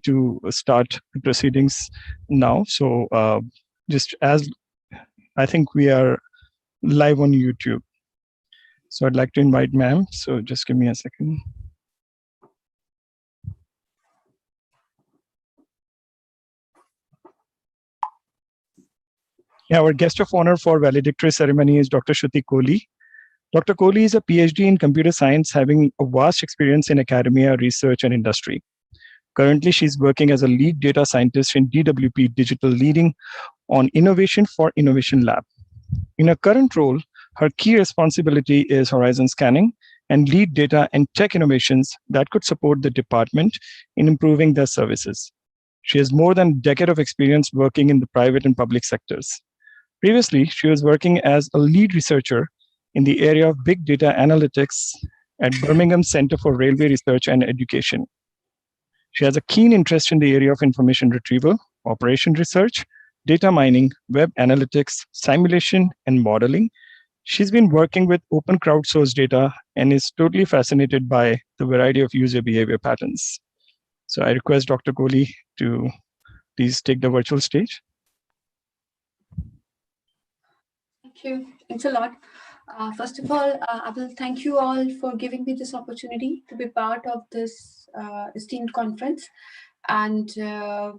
to start the proceedings now. So just as I think we are live on YouTube. So I'd like to invite ma'am. So just give me a second. Yeah, our guest of honor for valedictory ceremony is Dr. Shruti Kohli. Dr. Kohli is a PhD in computer science, having a vast experience in academia, research, and industry. Currently, she's working as a lead data scientist in DWP Digital, leading on innovation for Innovation Lab. In her current role, her key responsibility is horizon scanning and lead data and tech innovations that could support the department in improving their services. She has more than a decade of experience working in the private and public sectors. Previously, she was working as a lead researcher in the area of big data analytics at Birmingham Center for Railway Research and Education. She has a keen interest in the area of information retrieval, operation research, data mining, web analytics, simulation, and modeling. She's been working with open crowdsourced data and is totally fascinated by the variety of user behavior patterns. So I request Dr. Kohli to please take the virtual stage. Thank you. Thanks a lot. First of all, I will thank you all for giving me this opportunity to be part of this esteemed conference. And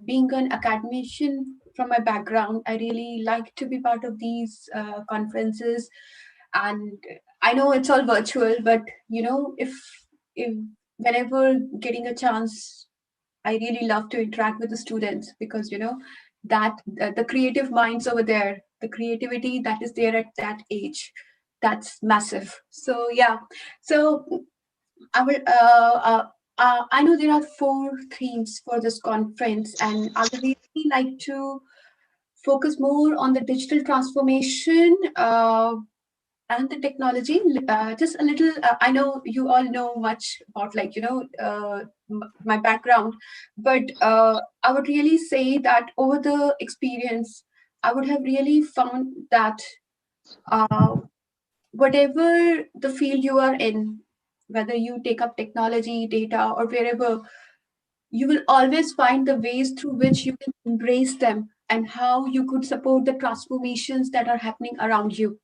being an academician from my background, I really like to be part of these conferences. And I know it's all virtual, but if whenever getting a chance, I really love to interact with the students, because that the creative minds over there, the creativity that is there at that age, that's massive. So yeah, so I will I know there are 4 themes for this conference, and I would really like to focus more on the digital transformation and the technology. Just a little, I know you all know much about my background, but I would really say that over the experience, I would have really found that whatever the field you are in, whether you take up technology, data, or wherever, you will always find the ways through which you can embrace them and how you could support the transformations that are happening around you.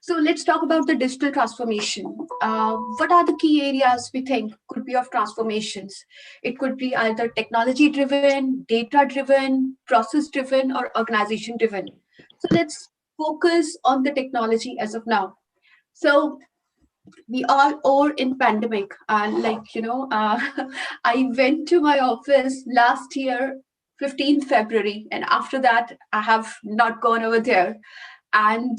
So let's talk about the digital transformation. What are the key areas we think could be of transformations? It could be either technology driven, data driven, process driven, or organization driven. So let's focus on the technology as of now. So we all are in pandemic, and I went to my office last year 15th February, and after that I have not gone over there. And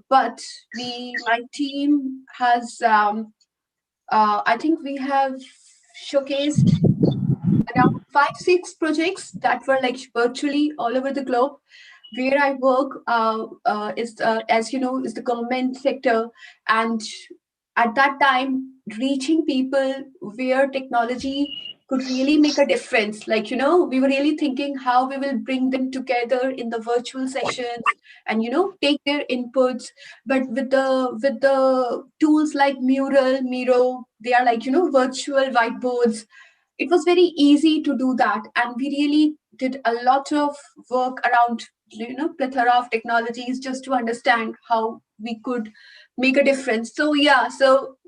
but my team has I think we have showcased around 5-6 projects that were like virtually all over the globe. Where I work is as you know, is the government sector, and at that time reaching people where technology could really make a difference, we were really thinking how we will bring them together in the virtual sessions and take their inputs. But with the tools like mural miro, they are virtual whiteboards. It was very easy to do that, and we really did a lot of work around plethora of technologies just to understand how we could make a difference. So yeah, so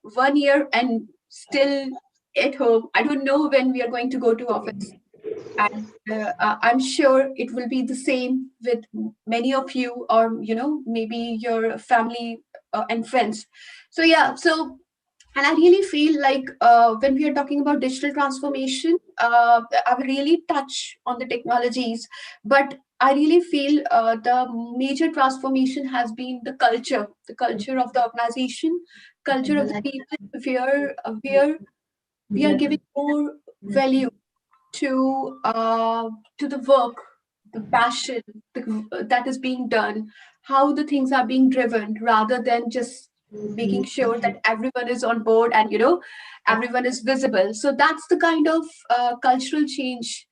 1 year and still at home. I don't know when we are going to go to office, and I'm sure it will be the same with many of you, or maybe your family and friends. So yeah, so and I really feel like when we are talking about digital transformation, I will really touch on the technologies, but I really feel the major transformation has been the culture of the organization, culture of the people, where we are giving more value to the work, the passion that is being done, how the things are being driven, rather than just making sure that everyone is on board and everyone is visible. So that's the kind of cultural change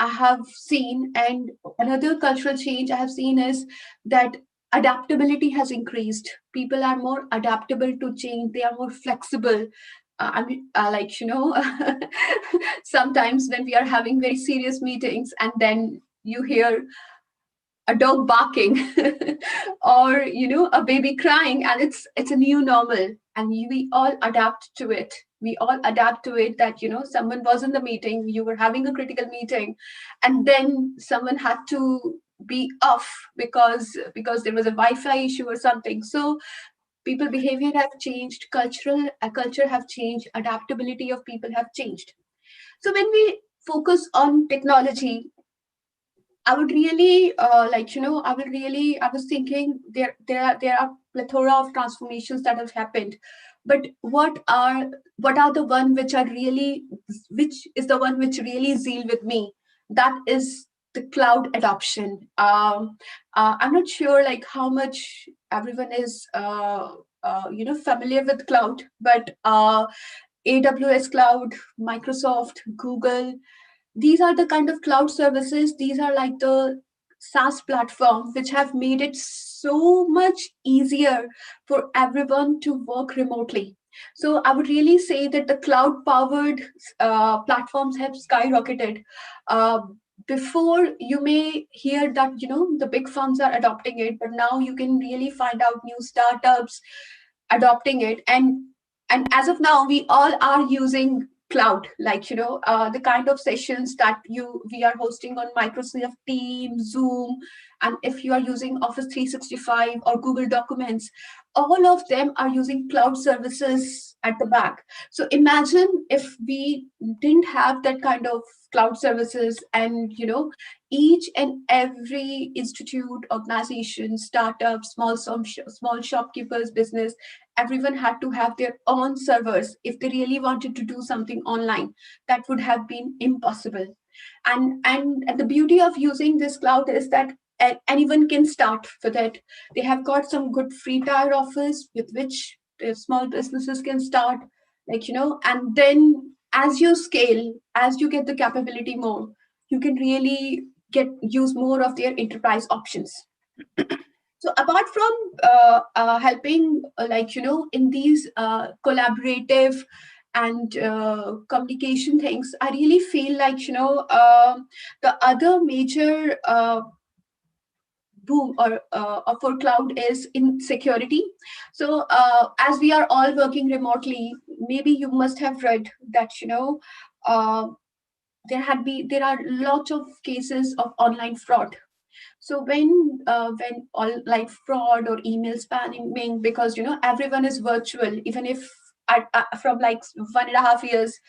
I have seen. And another cultural change I have seen is that adaptability has increased. People are more adaptable to change. They are more flexible. I mean, sometimes when we are having very serious meetings and then you hear a dog barking or a baby crying, and it's a new normal, and we all adapt to it. We all adapt to it that someone was in the meeting, you were having a critical meeting, and then someone had to be off because there was a wi-fi issue or something. So people behavior have changed, culture have changed, adaptability of people have changed. So when we focus on technology, I would really I was thinking there are plethora of transformations that have happened, but what are the one which are really, which is the one which really zeal with me? That is the cloud adoption. I'm not sure like how much everyone is familiar with cloud, but AWS cloud, Microsoft, Google, these are the kind of cloud services, these are like the SaaS platform which have made it so much easier for everyone to work remotely. So I would really say that the cloud powered platforms have skyrocketed. uh, Before, you may hear that the big firms are adopting it, but now you can really find out new startups adopting it. And as of now, we all are using cloud, like the kind of sessions that you we are hosting on Microsoft Teams, Zoom, and if you are using Office 365 or Google Documents, all of them are using cloud services at the back. So imagine if we didn't have that kind of cloud services, and each and every institute, organization, startup, small shopkeepers business, everyone had to have their own servers if they really wanted to do something online. That would have been impossible. And the beauty of using this cloud is that anyone can start with it. They have got some good free tier offers with which small businesses can start, and then as you scale, as you get the capability more, you can really get use more of their enterprise options. So apart from helping, in these collaborative and communication things, I really feel like the other major boom or for cloud is in security. So as we are all working remotely, maybe you must have read that uh, there are lots of cases of online fraud. So when all like fraud or email spamming, because everyone is virtual, even if from like 1.5 years,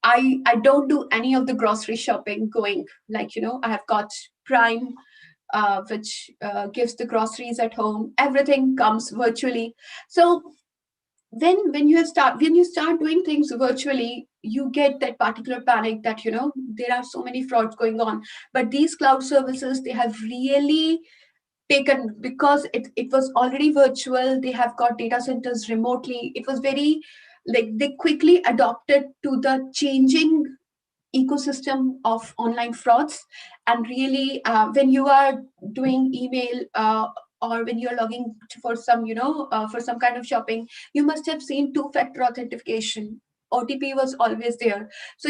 I don't do any of the grocery shopping going, I have got Prime, which gives the groceries at home. Everything comes virtually. So when you start doing things virtually, you get that particular panic that there are so many frauds going on. But these cloud services, they have really taken, because it was already virtual, they have got data centers remotely. It was very, like, they quickly adopted to the changing ecosystem of online frauds. And really, when you are doing email, or when you're logging for some for some kind of shopping, you must have seen two-factor authentication. OTP was always there. So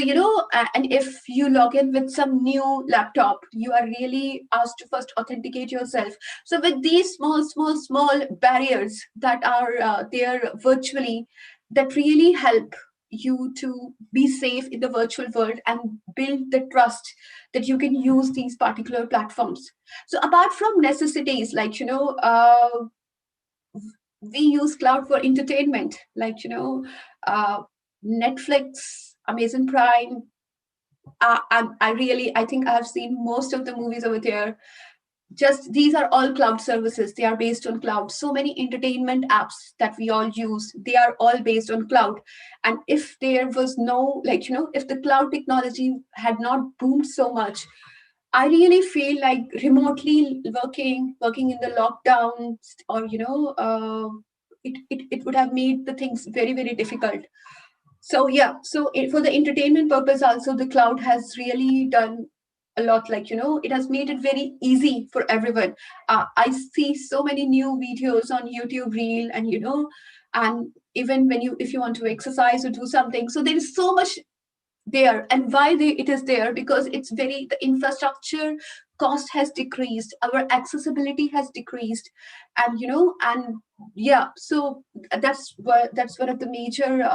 and if you log in with some new laptop, you are really asked to first authenticate yourself. So with these small barriers that are there virtually, that really help you to be safe in the virtual world and build the trust that you can use these particular platforms. So apart from necessities, we use cloud for entertainment, uh, Netflix, Amazon Prime. I think I have seen most of the movies over there. Just these are all cloud services, they are based on cloud. So many entertainment apps that we all use, they are all based on cloud. And if there was no, if the cloud technology had not boomed so much, I really feel like remotely working in the lockdown, or it would have made the things very, very difficult. So yeah, so for the entertainment purpose also, the cloud has really done a lot. It has made it very easy for everyone. I see so many new videos on YouTube Reel, and even when you, if you want to exercise or do something. So there is so much there. And why it is there? Because it's very, the infrastructure cost has decreased, our accessibility has decreased, and and yeah, so that's one of the major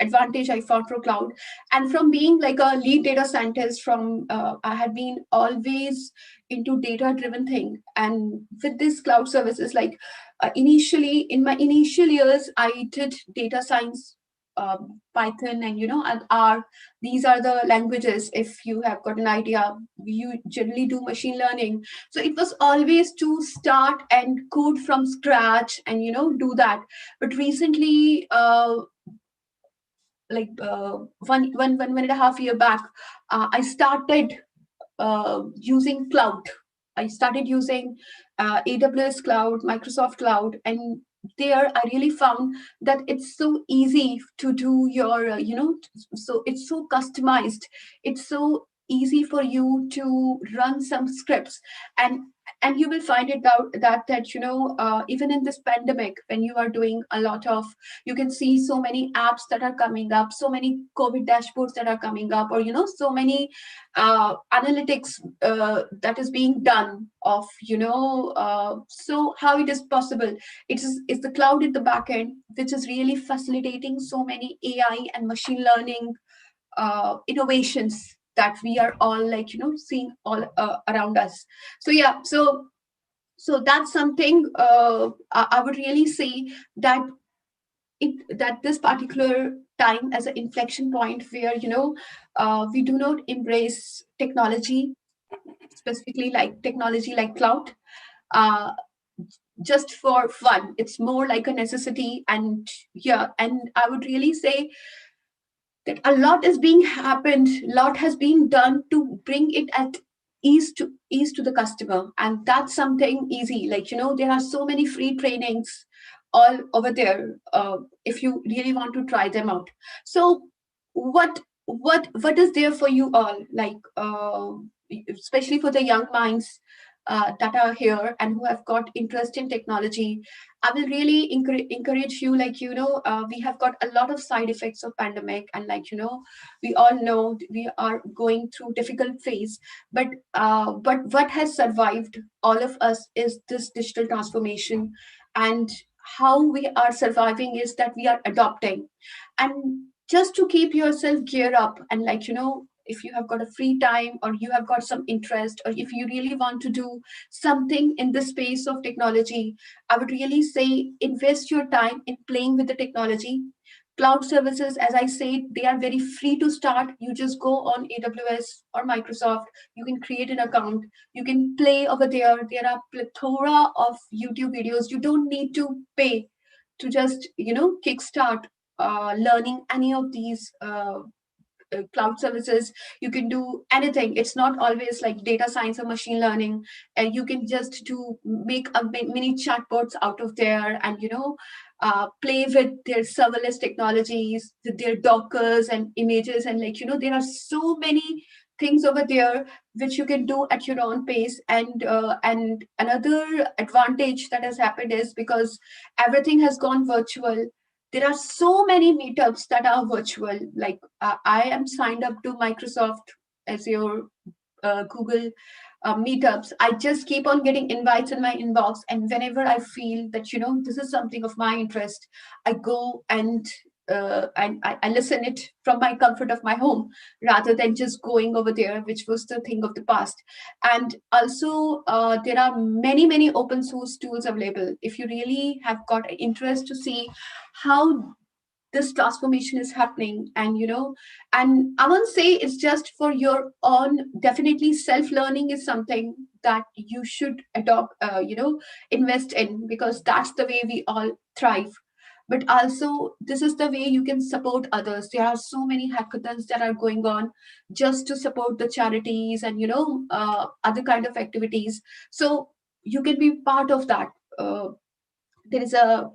advantage I found for cloud. And from being like a lead data scientist, from I had been always into data driven thing, and with this cloud services, like initially in my initial years I did data science, Python and and R. These are the languages, if you have got an idea. You generally do machine learning, so it was always to start and code from scratch and do that. But recently, like one and a half year back, I started using cloud. I started using AWS cloud, Microsoft cloud, and there I really found that it's so easy to do your, so it's so customized. It's so easy for you to run some scripts, and you will find it out that even in this pandemic, when you are doing a lot of, you can see so many apps that are coming up, so many COVID dashboards that are coming up, or so many analytics that is being done of, so how it is possible. It's the cloud at the back end, which is really facilitating so many AI and machine learning innovations that we are all like seeing all around us. So yeah, so that's something I would really say that that this particular time as an inflection point where we do not embrace technology, specifically like technology like cloud, uh, just for fun. It's more like a necessity. And yeah, and I would really say that a lot is being happened, lot has been done to bring it at ease to the customer, and that's something easy. Like there are so many free trainings all over there, if you really want to try them out. So what is there for you all, like especially for the young minds that are here and who have got interest in technology? I will really encourage you, like we have got a lot of side effects of pandemic, and like we all know we are going through difficult phase, but what has survived all of us is this digital transformation. And how we are surviving is that we are adopting, and just to keep yourself gear up, and like if you have got a free time, or you have got some interest, or if you really want to do something in the space of technology, I would really say invest your time in playing with the technology. Cloud services, as I said, they are very free to start. You just go on AWS or Microsoft, you can create an account, you can play over there. There are plethora of YouTube videos. You don't need to pay to just, kickstart learning any of these cloud services. You can do anything. It's not always like data science or machine learning, and you can just do make a mini chatbots out of there, and play with their serverless technologies, with their dockers and images, and like there are so many things over there which you can do at your own pace. And another advantage that has happened is because everything has gone virtual, there are so many meetups that are virtual. Like I am signed up to Microsoft as your Google meetups. I just keep on getting invites in my inbox, and whenever I feel that this is something of my interest, I go and I listen it from my comfort of my home, rather than just going over there, which was the thing of the past. And also, there are many open source tools available. If you really have got an interest to see how this transformation is happening, and I won't say it's just for your own. Definitely self learning is something that you should adopt, invest in, because that's the way we all thrive. But also, this is the way you can support others. There are so many hackathons that are going on just to support the charities and other kind of activities. So you can be part of that. There is a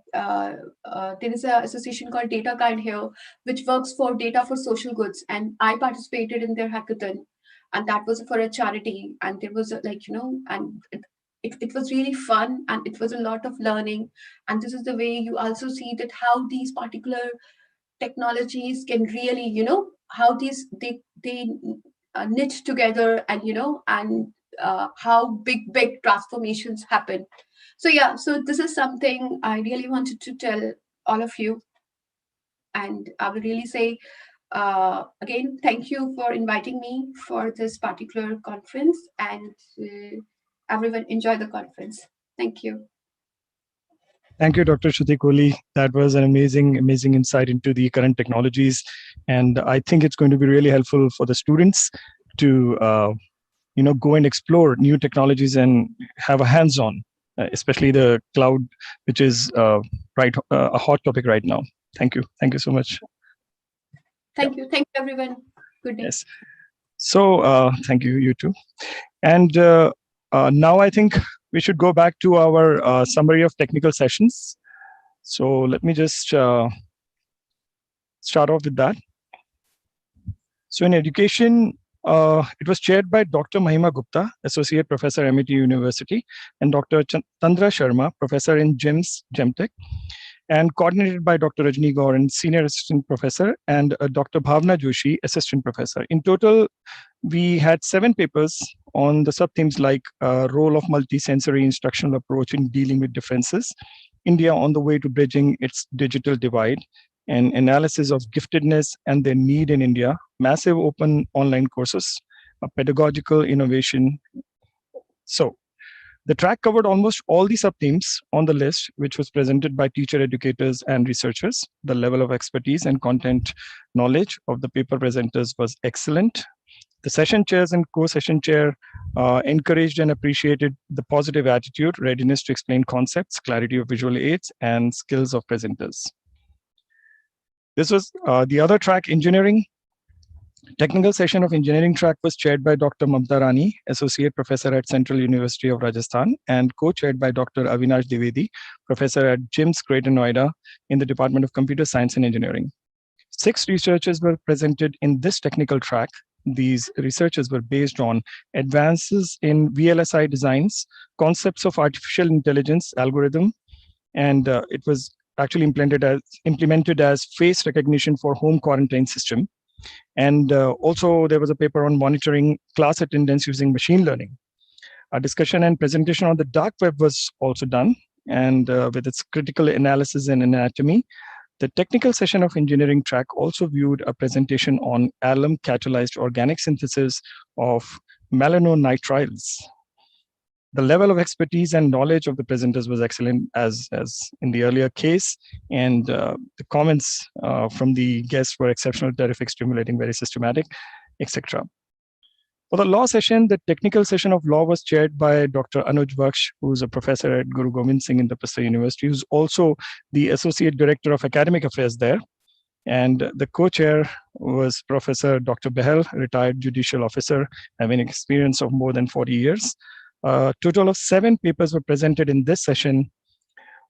association called Data Kind here, which works for data for social goods, and I participated in their hackathon, and that was for a charity. And there was and it was really fun, and it was a lot of learning. And this is the way you also see that how these particular technologies can really, how these they knit together, and how big transformations happen. So yeah, so this is something I really wanted to tell all of you. And I would really say, again, thank you for inviting me for this particular conference, and everyone enjoy the conference. Thank you. Thank you, Dr. Shruti Kohli. That was an amazing insight into the current technologies. And I think it's going to be really helpful for the students to go and explore new technologies and have a hands-on, especially the cloud, which is a hot topic right now. Thank you so much. Thank you everyone. Good day. Yes. So thank you, you too. And now I think we should go back to our summary of technical sessions. So let me just start off with that. So in education, it was chaired by Dr. Mahima Gupta, Associate Professor, MIT University, and Dr. Tandra Sharma, Professor in JIMS, GemTech, and coordinated by Dr. Rajni Goran, Senior Assistant Professor, and Dr. Bhavna Joshi, Assistant Professor. In total, we had 7 papers on the sub-themes like role of multisensory instructional approach in dealing with differences, India on the way to bridging its digital divide, and analysis of giftedness and their need in India, massive open online courses, a pedagogical innovation. So the track covered almost all the sub-themes on the list, which was presented by teacher educators and researchers. The level of expertise and content knowledge of the paper presenters was excellent. The session chairs and co-session chair encouraged and appreciated the positive attitude, readiness to explain concepts, clarity of visual aids, and skills of presenters. This was the other track, engineering. Technical session of engineering track was chaired by Dr. Mamta Rani, Associate Professor at Central University of Rajasthan, and co-chaired by Dr. Avinash Dwivedi, Professor at JIMS, Greater Noida, in the Department of Computer Science and Engineering. 6 researchers were presented in this technical track. These researches were based on advances in VLSI designs, concepts of artificial intelligence algorithm, and it was actually implemented as face recognition for home quarantine system. And also there was a paper on monitoring class attendance using machine learning. A discussion and presentation on the dark web was also done, and with its critical analysis and anatomy. The technical session of engineering track also viewed a presentation on alum catalyzed organic synthesis of melanonitriles. The level of expertise and knowledge of the presenters was excellent as in the earlier case, and the comments from the guests were exceptional, terrific, stimulating, very systematic, etc. For the law session, the technical session of law was chaired by Dr. Anuj Baksh, who's a professor at Guru Gobind Singh Indraprastha University, who's also the Associate Director of Academic Affairs there. And the co-chair was Professor Dr. Behel, retired judicial officer, having experience of more than 40 years. A total of 7 papers were presented in this session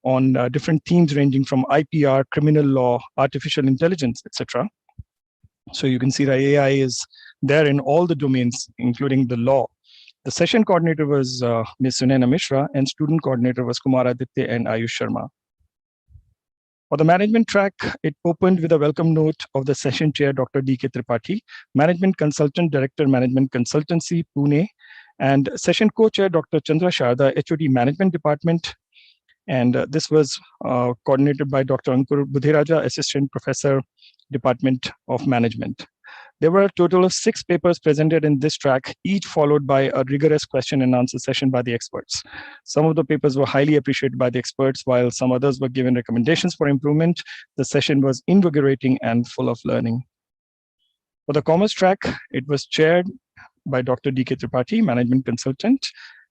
on different themes ranging from IPR, criminal law, artificial intelligence, etc. So you can see that AI is there in all the domains, including the law. The session coordinator was Ms. Sunaina Mishra, and student coordinator was Kumar Aditya and Ayush Sharma. For the management track, it opened with a welcome note of the session chair, Dr. D.K. Tripathi, Management Consultant, Director, Management Consultancy, Pune, and session co-chair, Dr. Chandra Sharda, HOD Management Department. And this was coordinated by Dr. Ankur Budhiraja, Assistant Professor, Department of Management. There were a total of 6 papers presented in this track, each followed by a rigorous question and answer session by the experts. Some of the papers were highly appreciated by the experts, while some others were given recommendations for improvement. The session was invigorating and full of learning. For the commerce track, it was chaired by Dr. D.K. Tripathi, Management Consultant,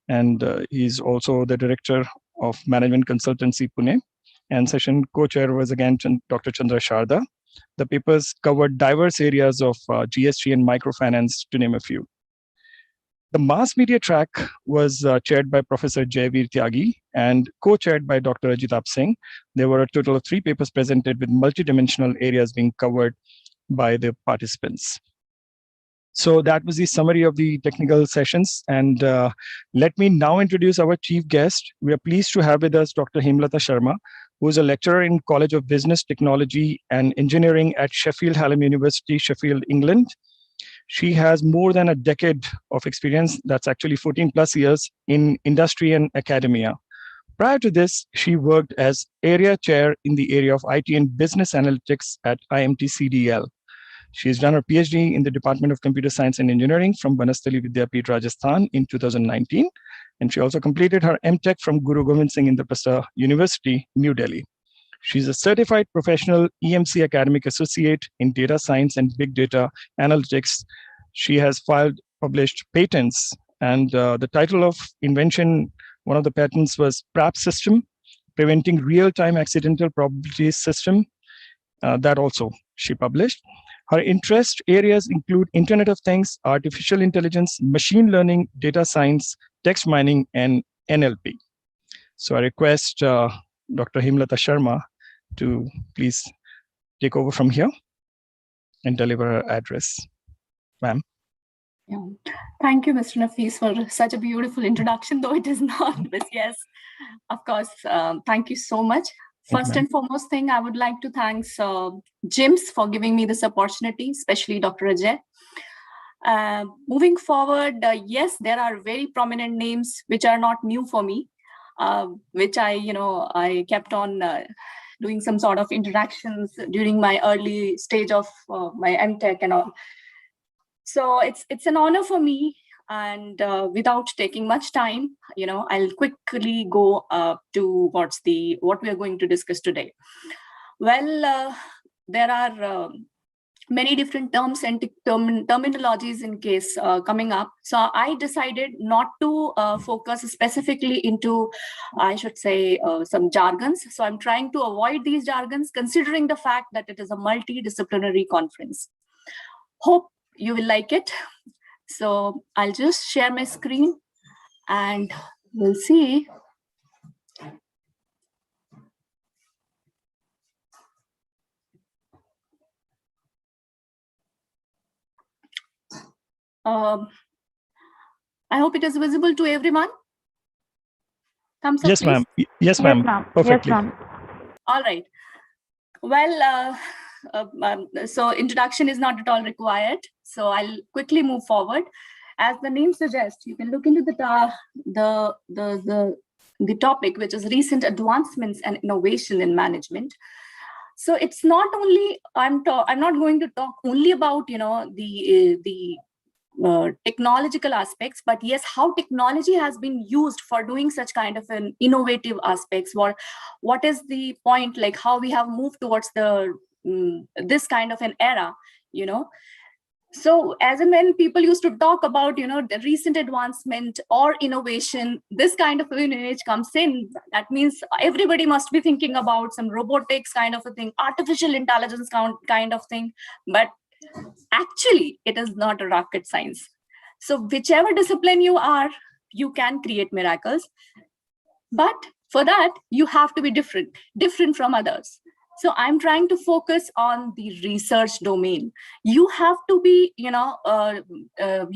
and he's also the Director of Management Consultancy, Pune. And session co-chair was again Dr. Chandra Sharda. The papers covered diverse areas of GST and microfinance, to name a few. The mass media track was chaired by Professor Jayveer Tyagi and co-chaired by Dr. Ajitab Singh. There were a total of 3 papers presented with multidimensional areas being covered by the participants. So that was the summary of the technical sessions. And let me now introduce our chief guest. We are pleased to have with us Dr. Hemlata Sharma, who is a lecturer in College of Business, Technology and Engineering at Sheffield Hallam University, Sheffield, England. She has more than a decade of experience, that's actually 14 plus years, in industry and academia. Prior to this, she worked as area chair in the area of IT and business analytics at IMT CDL. She has done her PhD in the Department of Computer Science and Engineering from Banastali Vidyapeeth, Rajasthan in 2019. And she also completed her MTech from Guru Gobind Singh Indraprastha University, New Delhi. She's a certified professional EMC academic associate in data science and big data analytics. She has published patents, and the title of invention, one of the patents was PRAP system, preventing real-time accidental probability system. That also she published. Her interest areas include Internet of Things, artificial intelligence, machine learning, data science, text mining, and NLP. So I request Dr. Hemlata Sharma to please take over from here and deliver her address. Ma'am. Yeah. Thank you, Mr. Nafis, for such a beautiful introduction, though it is not, but yes, of course, thank you so much. First and foremost thing, I would like to thank JIMS for giving me this opportunity, especially Dr. Ajay. Moving forward, yes, there are very prominent names which are not new for me, which I kept on doing some sort of interactions during my early stage of my MTech and all. So it's an honor for me, and without taking much time, I'll quickly go towards what we are going to discuss today. Well, there are many different terms and terminologies in case coming up. So I decided not to focus specifically into, I should say, some jargons. So I'm trying to avoid these jargons, considering the fact that it is a multidisciplinary conference. Hope you will like it. So I'll just share my screen and we'll see. I hope it is visible to everyone. Thumbs up, yes, ma'am. Yes, ma'am. Perfectly. Yes, ma'am. All right. Well, so introduction is not at all required. So I'll quickly move forward. As the name suggests, you can look into the topic, which is recent advancements and innovation in management. So it's not only I'm not going to talk only about the technological aspects, but yes, how technology has been used for doing such kind of an innovative aspects. What is the point, like how we have moved towards the this kind of an era, So as and when people used to talk about, the recent advancement or innovation, this kind of an image comes in. That means everybody must be thinking about some robotics kind of a thing, artificial intelligence kind of thing. But actually, it is not a rocket science. So whichever discipline you are, you can create miracles. But for that, you have to be different from others. So I'm trying to focus on the research domain. You have to be, you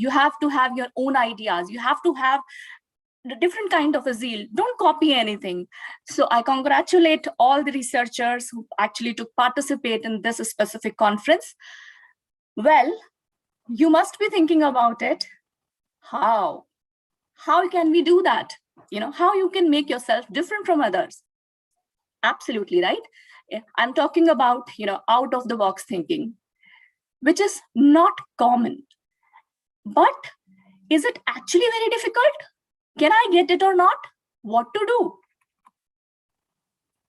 have to have your own ideas. You have to have a different kind of a zeal. Don't copy anything. So I congratulate all the researchers who actually took participate in this specific conference. Well, you must be thinking about it. How can we do that? How you can make yourself different from others? Absolutely right. I'm talking about, out of the box thinking, which is not common. But is it actually very difficult? Can I get it or not? What to do?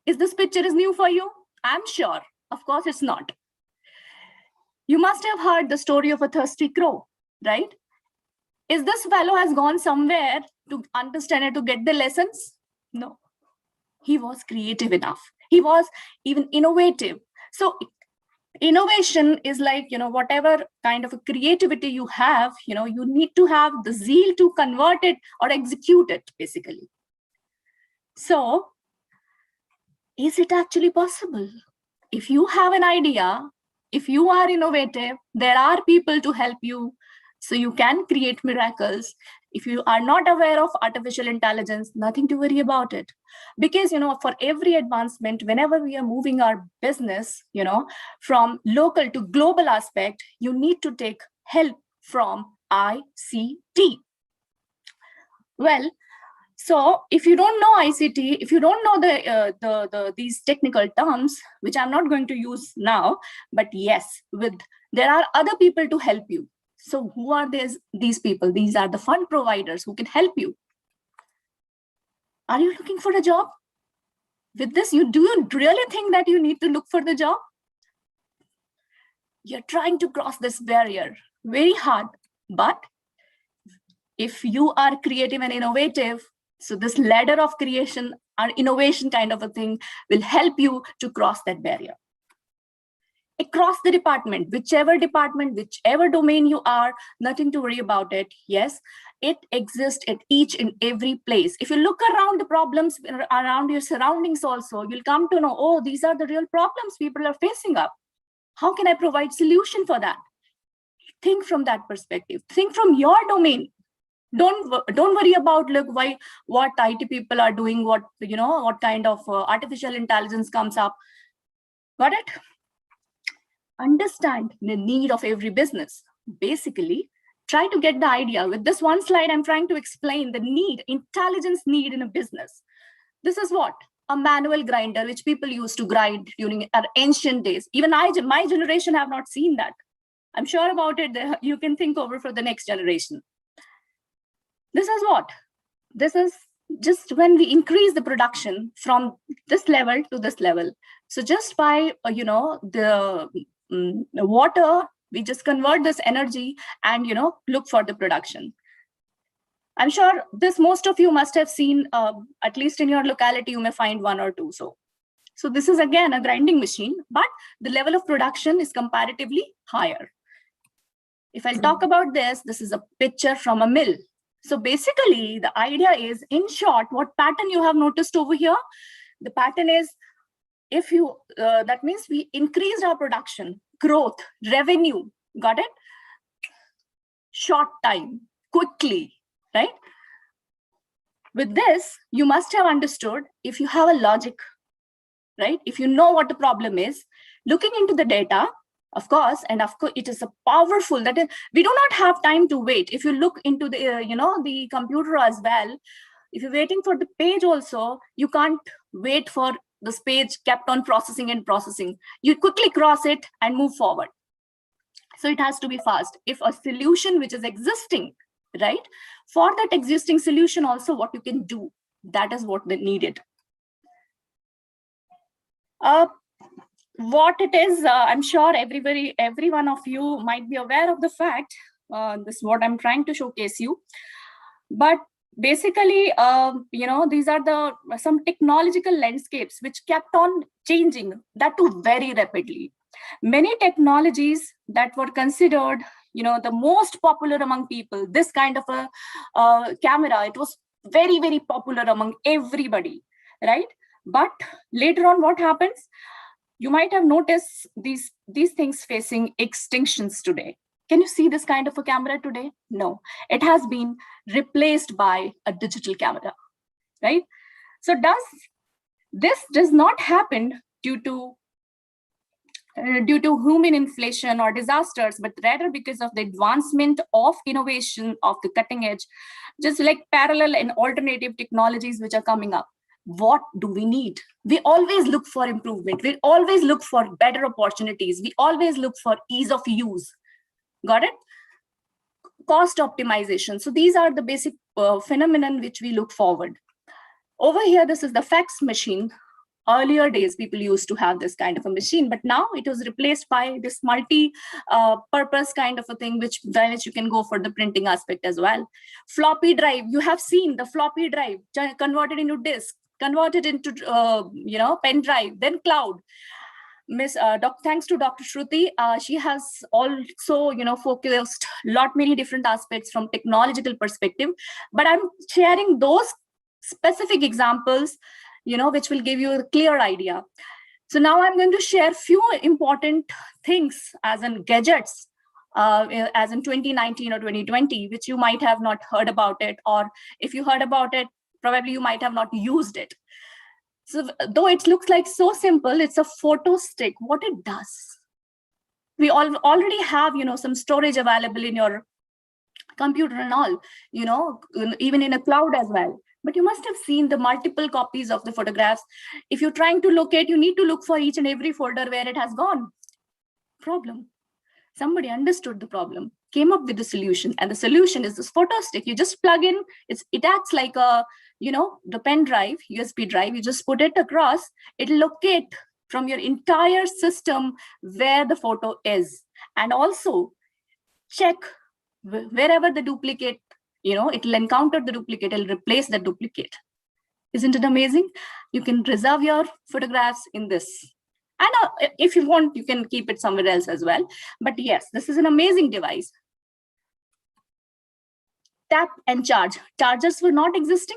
Is this picture is new for you? I'm sure. Of course, it's not. You must have heard the story of a thirsty crow, right? Is this fellow has gone somewhere to understand it, to get the lessons? No. He was creative enough. He was even innovative. So innovation is like, whatever kind of a creativity you have, you need to have the zeal to convert it or execute it, basically. So is it actually possible? If you have an idea, if you are innovative, there are people to help you. So you can create miracles. If you are not aware of artificial intelligence, nothing to worry about it. Because, for every advancement, whenever we are moving our business, from local to global aspect, you need to take help from ICT. Well, so if you don't know ICT, if you don't know these technical terms, which I'm not going to use now, but yes, there are other people to help you. So who are these people? These are the fund providers who can help you. Are you looking for a job? With this, do you really think that you need to look for the job? You're trying to cross this barrier, very hard. But if you are creative and innovative, so this ladder of creation or innovation kind of a thing will help you to cross that barrier. Across the department, whichever domain you are, nothing to worry about it. Yes, it exists at each and every place. If you look around the problems around your surroundings also, you'll come to know, oh, these are the real problems people are facing up. How can I provide solution for that? Think from that perspective. Think from your domain. Don't worry about what IT people are doing, what kind of artificial intelligence comes up. Got it? Understand the need of every business. Basically, try to get the idea. With this one slide, I'm trying to explain the intelligence need in a business. This is what? A manual grinder, which people used to grind during our ancient days. Even my generation have not seen that. I'm sure about it. You can think over for the next generation. This is what? This is just when we increase the production from this level to this level. So just by, the water, we just convert this energy and, look for the production. I'm sure most of you must have seen, at least in your locality, you may find one or two. So this is again a grinding machine, but the level of production is comparatively higher. If I'll talk about this is a picture from a mill. So basically the idea is, in short, what pattern you have noticed over here? The pattern is, if you, that means we increased our production, growth, revenue, got it? Short time, quickly, right? With this, you must have understood, if you have a logic, right? If you know what the problem is, looking into the data, of course, it is a powerful, that is, we do not have time to wait. If you look into the, the computer as well, if you're waiting for the page also, you can't wait for this page kept on processing and processing. You quickly cross it and move forward. So it has to be fast. If a solution which is existing, right? For that existing solution also, what you can do, that is what they needed. What it is, I'm sure every one of you might be aware of the fact, this is what I'm trying to showcase you. But basically, these are some technological landscapes which kept on changing, that too very rapidly. Many technologies that were considered, the most popular among people, this kind of a camera, it was very, very popular among everybody, right? But later on, what happens? You might have noticed these things facing extinctions today. Can you see this kind of a camera today? No, it has been replaced by a digital camera, right? So this does not happen due to human inflation or disasters, but rather because of the advancement of innovation of the cutting edge, just like parallel and alternative technologies which are coming up. What do we need? We always look for improvement. We always look for better opportunities. We always look for ease of use. Got it? Cost optimization. So these are the basic phenomenon which we look forward. Over here, this is the fax machine. Earlier days, people used to have this kind of a machine, but now it was replaced by this multi-purpose kind of a thing, which you can go for the printing aspect as well. Floppy drive, you have seen the floppy drive converted into disk, converted into pen drive, then cloud. Thanks to Dr. Shruti, she has also focused many different aspects from technological perspective. But I'm sharing those specific examples, which will give you a clear idea. So now I'm going to share few important things as in gadgets as in 2019 or 2020, which you might have not heard about it, or if you heard about it, probably you might have not used it. So though it looks like so simple, it's a photo stick. What it does, we already have, some storage available in your computer and all, even in a cloud as well. But you must have seen the multiple copies of the photographs. If you're trying to locate, you need to look for each and every folder where it has gone. Problem. Somebody understood the problem, came up with the solution, and the solution is this photo stick. You just plug in, it acts like the pen drive, USB drive. You just put it across, it'll locate from your entire system where the photo is, and also check wherever the duplicate, it'll encounter the duplicate, it'll replace the duplicate. Isn't it amazing? You can preserve your photographs in this. And if you want, you can keep it somewhere else as well. But yes, this is an amazing device. Tap and charge. Chargers were not existing.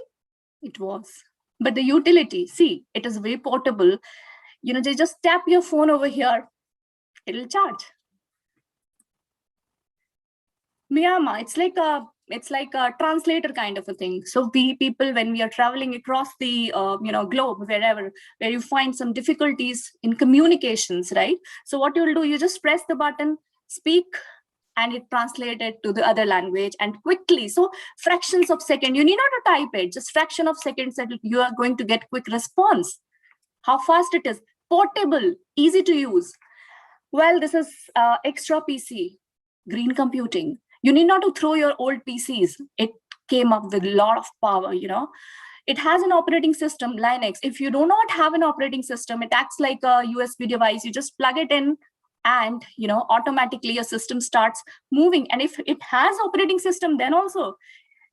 It was. But the utility, see, it is very portable. They just tap your phone over here, it'll charge. Miyama, it's like a translator kind of a thing. So we people, when we are traveling across the globe, where you find some difficulties in communications, right? So what you'll do, you just press the button, speak, and it translates it to the other language, and quickly. So fractions of second, you need not to type it, just fraction of seconds that you are going to get quick response. How fast it is, portable, easy to use. Well, this is extra PC, green computing. You need not to throw your old PCs. It came up with a lot of power, It has an operating system, Linux. If you do not have an operating system, it acts like a USB device. You just plug it in and, automatically your system starts moving. And if it has operating system, then also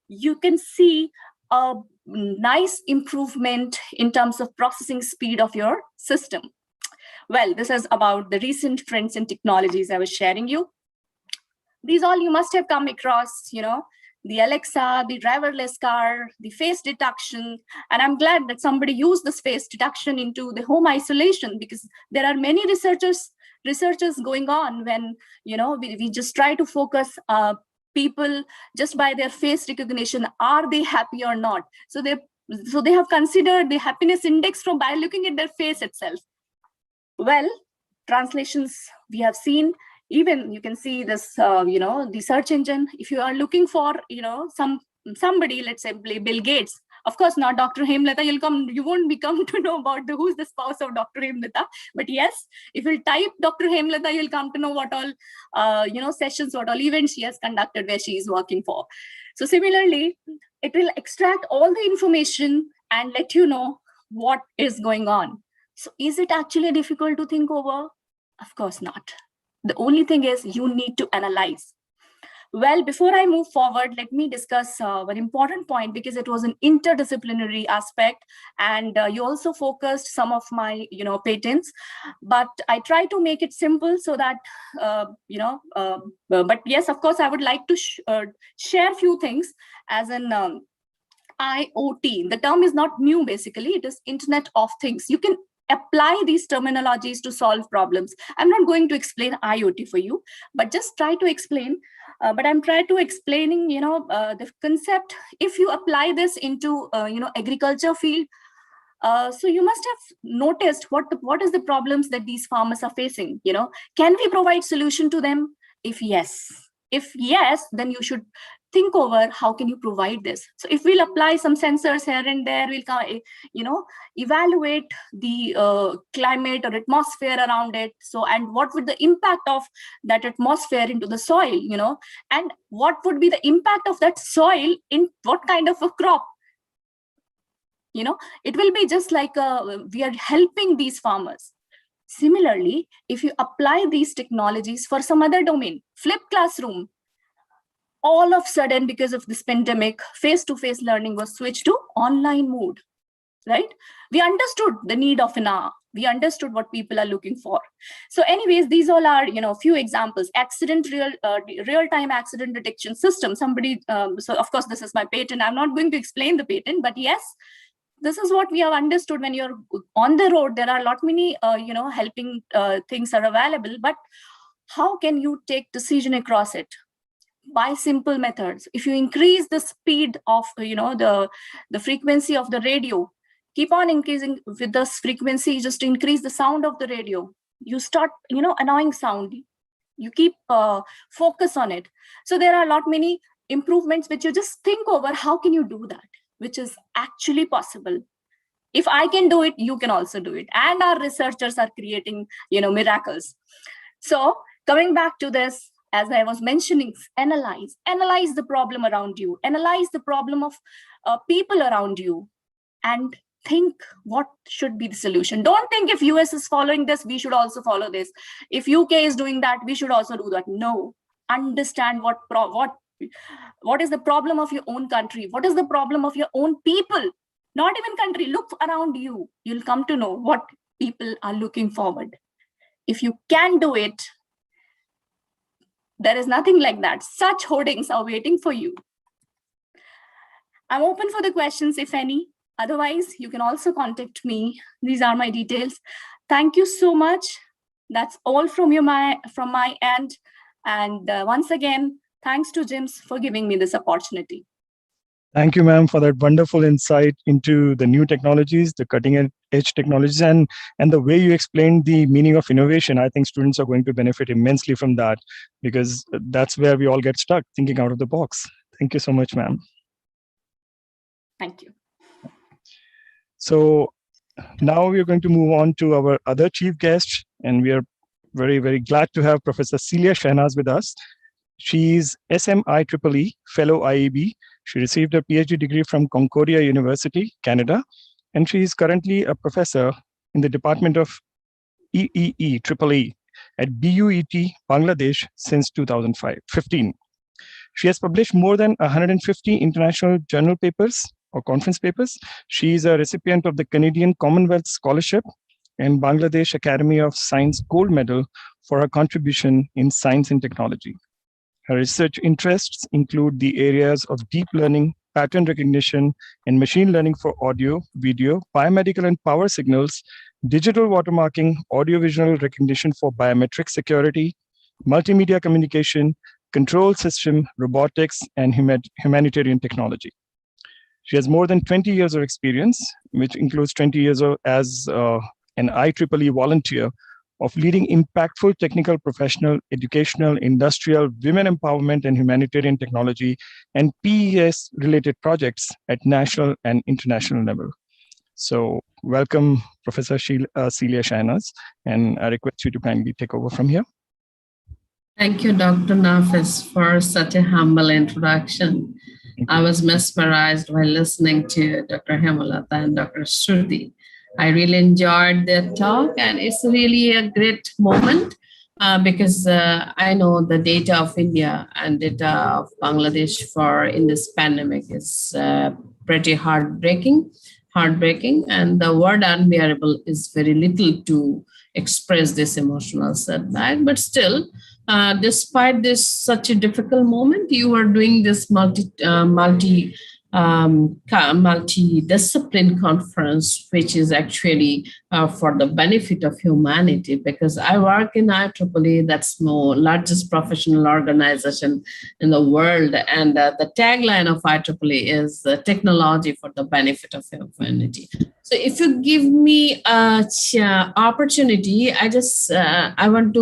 you can see a nice improvement in terms of processing speed of your system. Well, this is about the recent trends and technologies I was sharing you. These all you must have come across, the Alexa, the driverless car, the face detection. And I'm glad that somebody used this face detection into the home isolation, because there are many researchers going on when, we just try to focus people just by their face recognition. Are they happy or not? So they have considered the happiness index by looking at their face itself. Well, translations we have seen. Even you can see this, the search engine. If you are looking for, somebody, let's say Bill Gates, of course not Dr. Hemlata, you won't become to know about who's the spouse of Dr. Hemlata. But yes, if you type Dr. Hemlata, you'll come to know what all, sessions, what all events she has conducted where she is working for. So similarly, it will extract all the information and let you know what is going on. So is it actually difficult to think over? Of course not. The only thing is you need to analyze. Well, before I move forward, let me discuss an important point, because it was an interdisciplinary aspect, and you also focused some of my, patents, but I try to make it simple so that, but yes, of course, I would like to share a few things as an IoT. The term is not new, basically. It is Internet of Things. You can apply these terminologies to solve problems. I'm not going to explain IoT for you, but just try to explain. But I'm trying to explaining, the concept. If you apply this into, agriculture field, so you must have noticed what is the problems that these farmers are facing. Can we provide solution to them? If yes, then you should think over how can you provide this. So if we'll apply some sensors here and there, we'll evaluate the climate or atmosphere around it. So, and what would the impact of that atmosphere into the soil, and what would be the impact of that soil in what kind of a crop. It will be just like we are helping these farmers. Similarly, if you apply these technologies for some other domain, flipped classroom, all of a sudden, because of this pandemic, face-to-face learning was switched to online mode, right? We understood the need of an hour. We understood what people are looking for. So anyways, these all are, few examples. Real-time accident detection system. Somebody, so of course, this is my patent. I'm not going to explain the patent, but yes, this is what we have understood. When you're on the road, there are a lot many, helping things are available. But how can you take decision across it? By simple methods. If you increase the speed of the frequency of the radio, keep on increasing with this frequency, just increase the sound of the radio. You start annoying sound, you keep focus on it. So there are a lot many improvements which you just think over, how can you do that, which is actually possible. If I can do it, you can also do it. And our researchers are creating miracles. So coming back to this, as I was mentioning, analyze the problem around you, analyze the problem of people around you, and think what should be the solution. Don't think if US is following this, we should also follow this. If UK is doing that, we should also do that. No, understand what is the problem of your own country, what is the problem of your own people, not even country. Look around you, you'll come to know what people are looking forward. If you can do it, there is nothing like that. Such hoardings are waiting for you. I'm open for the questions, if any. Otherwise, you can also contact me. These are my details. Thank you so much. That's all from my end. And once again, thanks to JIMS for giving me this opportunity. Thank you, ma'am, for that wonderful insight into the new technologies, the cutting edge technologies, and the way you explained the meaning of innovation. I think students are going to benefit immensely from that, because that's where we all get stuck, thinking out of the box. Thank you so much, ma'am. Thank you. So now we're going to move on to our other chief guest, and we are very, very glad to have Professor Celia Shahnaz with us. She's SMIEEE Fellow IEB. She received a PhD degree from Concordia University, Canada, and she is currently a professor in the Department of EEE at BUET, Bangladesh since 2015. She has published more than 150 international journal papers or conference papers. She is a recipient of the Canadian Commonwealth Scholarship and Bangladesh Academy of Science Gold Medal for her contribution in science and technology. Her research interests include the areas of deep learning, pattern recognition, and machine learning for audio, video, biomedical and power signals, digital watermarking, audiovisual recognition for biometric security, multimedia communication, control system, robotics, and humanitarian technology. She has more than 20 years of experience, which includes 20 years as an IEEE volunteer of leading impactful technical, professional, educational, industrial, women empowerment and humanitarian technology and PES-related projects at national and international level. So welcome, Professor Celia Shahnaz, and I request you to kindly take over from here. Thank you, Dr. Nafis, for such a humble introduction. I was mesmerized while listening to Dr. Hemalata and Dr. Shruti. I really enjoyed their talk, and it's really a great moment because I know the data of India and data of Bangladesh in this pandemic is pretty heartbreaking, and the word unbearable is very little to express this emotional setback. But still, despite this such a difficult moment, you are doing this multi-discipline conference, which is actually for the benefit of humanity, because I work in IEEE, that's the largest professional organization in the world. And the tagline of IEEE is technology for the benefit of humanity. So if you give me an opportunity, I want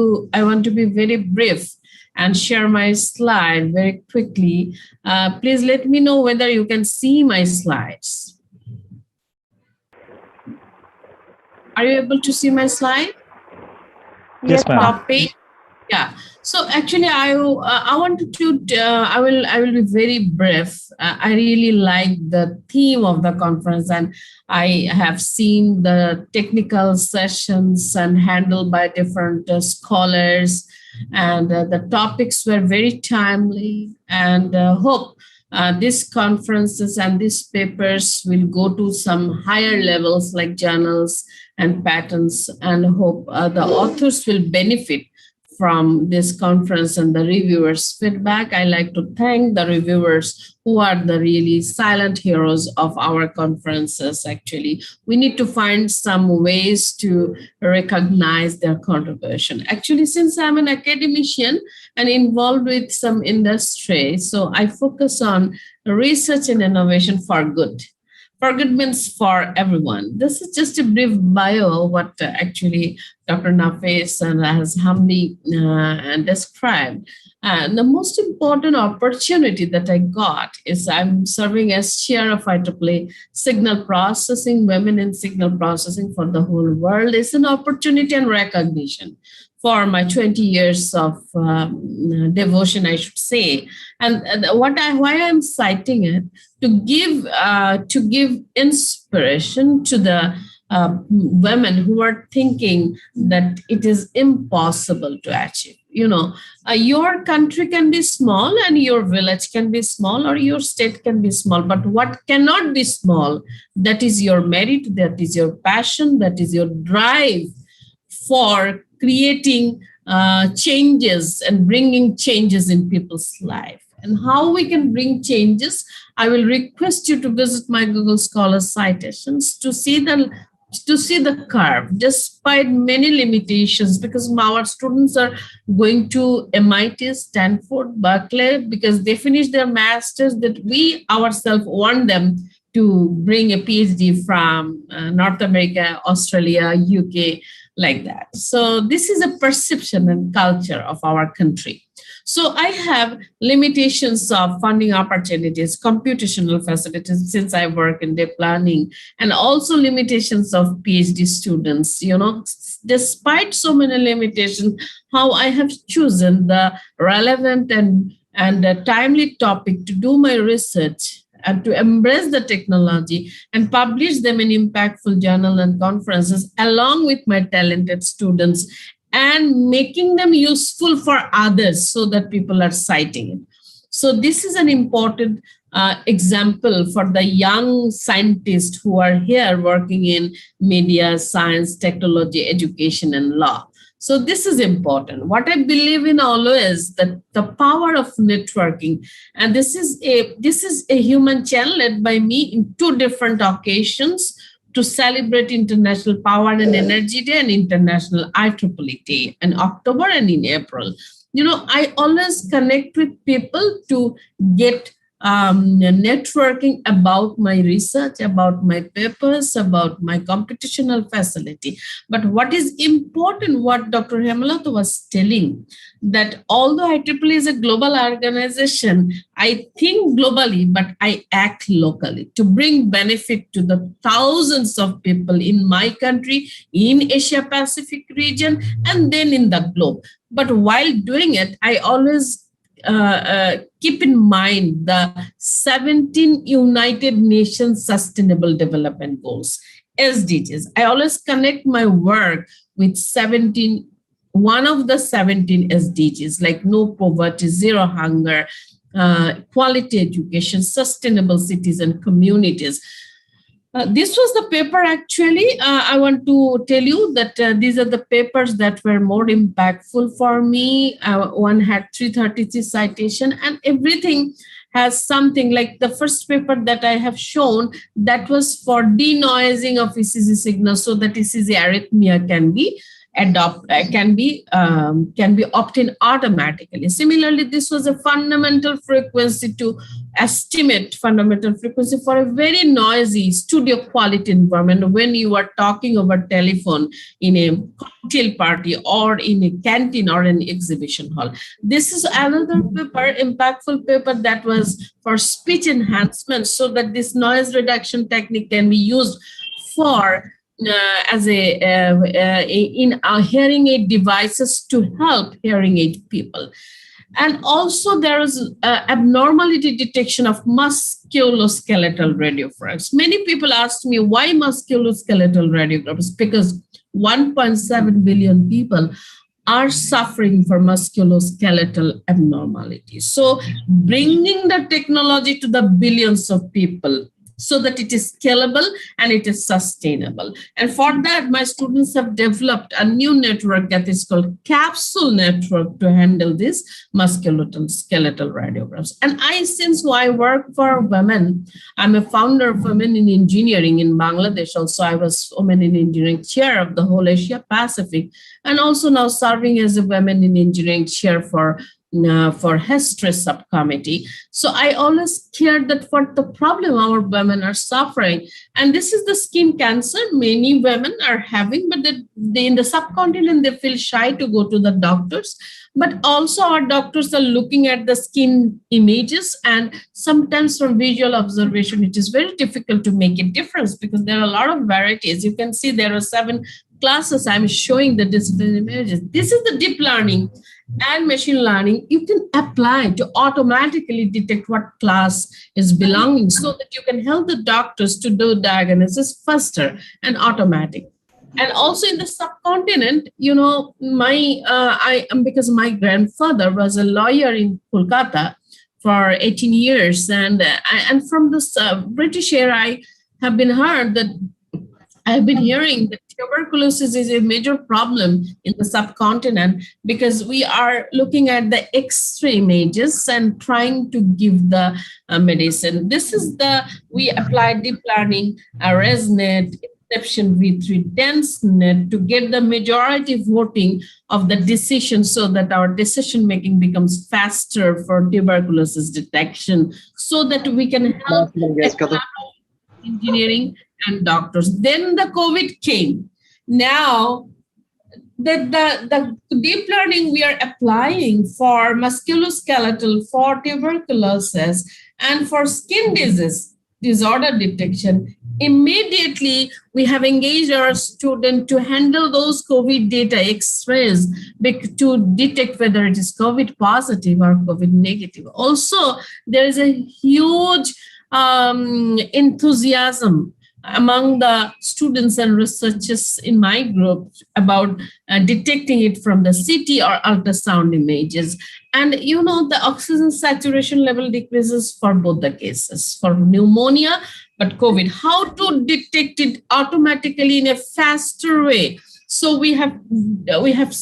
to be very brief and share my slide very quickly. Please let me know whether you can see my slides. Are you able to see my slide? Yes, ma'am. Top page. Yeah. So actually, I wanted to. I will be very brief. I really like the theme of the conference, and I have seen the technical sessions and handled by different scholars. And the topics were very timely, and hope these conferences and these papers will go to some higher levels like journals and patents, and hope the authors will benefit from this conference and the reviewers' feedback. I like to thank the reviewers who are the really silent heroes of our conferences. Actually, we need to find some ways to recognize their contribution. Actually, since I'm an academician and involved with some industry, so I focus on research and innovation for good. For good means for everyone. This is just a brief bio what actually Dr. Nafis has humbly described. And the most important opportunity that I got is I'm serving as chair of IEEE signal processing, women in signal processing for the whole world. It's an opportunity and recognition for my 20 years of devotion, I should say. And why I'm citing it, to give inspiration to the women who are thinking that it is impossible to achieve. Your country can be small and your village can be small or your state can be small, but what cannot be small, that is your merit, that is your passion, that is your drive for creating changes and bringing changes in people's life. And how we can bring changes, I will request you to visit my Google Scholar citations to see the curve, despite many limitations, because our students are going to MIT, Stanford, Berkeley, because they finish their masters, that we ourselves want them to bring a PhD from North America, Australia, UK, like that. So this is a perception and culture of our country. So I have limitations of funding opportunities, computational facilities, since I work in deep learning, and also limitations of PhD students. Despite so many limitations, how I have chosen the relevant and timely topic to do my research and to embrace the technology and publish them in impactful journal and conferences along with my talented students, and making them useful for others so that people are citing it. So this is an important example for the young scientists who are here working in media, science, technology, education, and law. So this is important. What I believe in always, that the power of networking, and this is a human channel led by me in 2 different occasions to celebrate International Power and Energy Day and International IEEE Day in October and in April. I always connect with people to get networking about my research, about my papers, about my computational facility. But what is important, what Dr. Hemalata was telling, that although IEEE is a global organization, I think globally, but I act locally to bring benefit to the thousands of people in my country, in Asia Pacific region, and then in the globe. But while doing it, I always keep in mind the 17 United Nations Sustainable Development Goals, SDGs. I always connect my work with one of the 17 SDGs, like no poverty, zero hunger, quality education, sustainable cities and communities. This was the paper, actually. I want to tell you that these are the papers that were more impactful for me. One had 333 citation, and everything has something. Like the first paper that I have shown, that was for denoising of ECG signals so that ECG arrhythmia can be obtained automatically. Similarly, this was a fundamental frequency to estimate fundamental frequency for a very noisy studio quality environment when you are talking over telephone in a cocktail party or in a canteen or an exhibition hall. This is another paper, impactful paper, that was for speech enhancement so that this noise reduction technique can be used for as in hearing aid devices to help hearing aid people. And also there is abnormality detection of musculoskeletal radiographs. Many people ask me, why musculoskeletal radiographs? Because 1.7 billion people are suffering from musculoskeletal abnormalities. So bringing the technology to the billions of people so that it is scalable and it is sustainable. And for that, my students have developed a new network that is called capsule network to handle these musculoskeletal radiographs. And since I work for women, I'm a founder of Women in Engineering in Bangladesh. Also, I was Women in Engineering chair of the whole Asia Pacific, and also now serving as a Women in Engineering chair for history subcommittee. So I always cared that what the problem our women are suffering. And this is the skin cancer many women are having, but they in the subcontinent, they feel shy to go to the doctors. But also our doctors are looking at the skin images, and sometimes from visual observation, it is very difficult to make a difference because there are a lot of varieties. You can see there are 7 classes I'm showing the different images. This is the deep learning and machine learning. You can apply to automatically detect what class is belonging so that you can help the doctors to do diagnosis faster and automatic. And also in the subcontinent, you know, because my grandfather was a lawyer in Kolkata for 18 years. And from this British era, I have been hearing that tuberculosis is a major problem in the subcontinent because we are looking at the X-ray images and trying to give the medicine. We applied deep learning, ResNet, Inception V3, DenseNet to get the majority voting of the decision so that our decision making becomes faster for tuberculosis detection so that we can help engineering and doctors. Then the COVID came. Now, the deep learning we are applying for musculoskeletal, for tuberculosis, and for skin disorder detection, immediately we have engaged our student to handle those COVID data X-rays to detect whether it is COVID positive or COVID negative. Also, there is a huge enthusiasm among the students and researchers in my group about detecting it from the CT or ultrasound images. And you know, the oxygen saturation level decreases for both the cases, for pneumonia, but COVID. How to detect it automatically in a faster way? So we have developed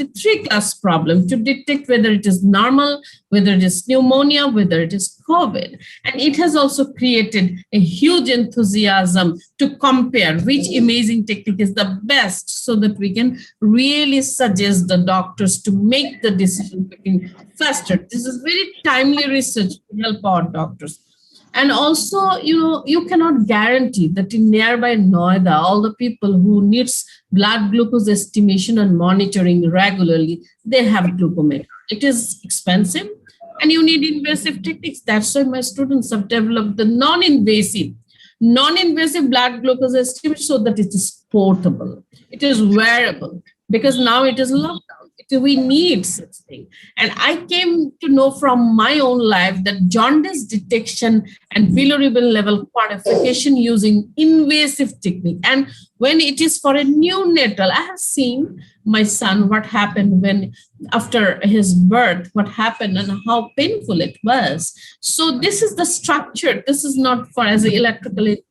a 3-class problem to detect whether it is normal, whether it is pneumonia, whether it is COVID. And it has also created a huge enthusiasm to compare which imaging technique is the best so that we can really suggest the doctors to make the decision making faster. This is very timely research to help our doctors. And also, you know, you cannot guarantee that in nearby Noida, all the people who needs blood glucose estimation and monitoring regularly, they have glucometer. It is expensive and you need invasive techniques. That's why my students have developed the non-invasive blood glucose estimation so that it is portable. It is wearable because now it is lockdown. We need such thing. And I came to know from my own life that jaundice detection and bilirubin level quantification using invasive technique. And when it is for a neonatal, I have seen my son, what happened when after his birth, what happened and how painful it was. So this is the structure. This is not for as an electrical engineer.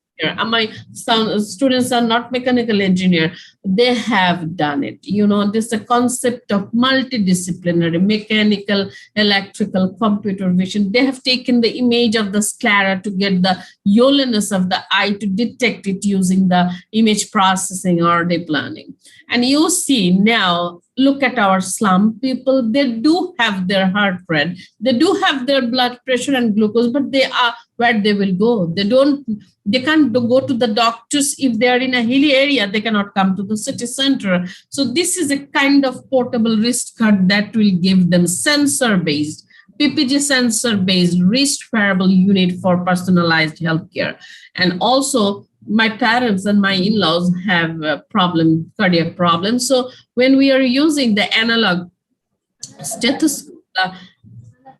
My students are not mechanical engineer. They have done it. You know, this is a concept of multidisciplinary, mechanical, electrical, computer vision. They have taken the image of the sclera to get the yellowness of the eye to detect it using the image processing or deep learning. And you see now, look at our slum people, they do have their heart rate, they do have their blood pressure and glucose, but they are where they will go. They can't go to the doctors if they are in a hilly area, they cannot come to the city center. So this is a kind of portable wrist card that will give them sensor-based, PPG sensor-based wrist wearable unit for personalized healthcare. And also, my parents and my in-laws have a cardiac problems. So when we are using the analog stethoscope,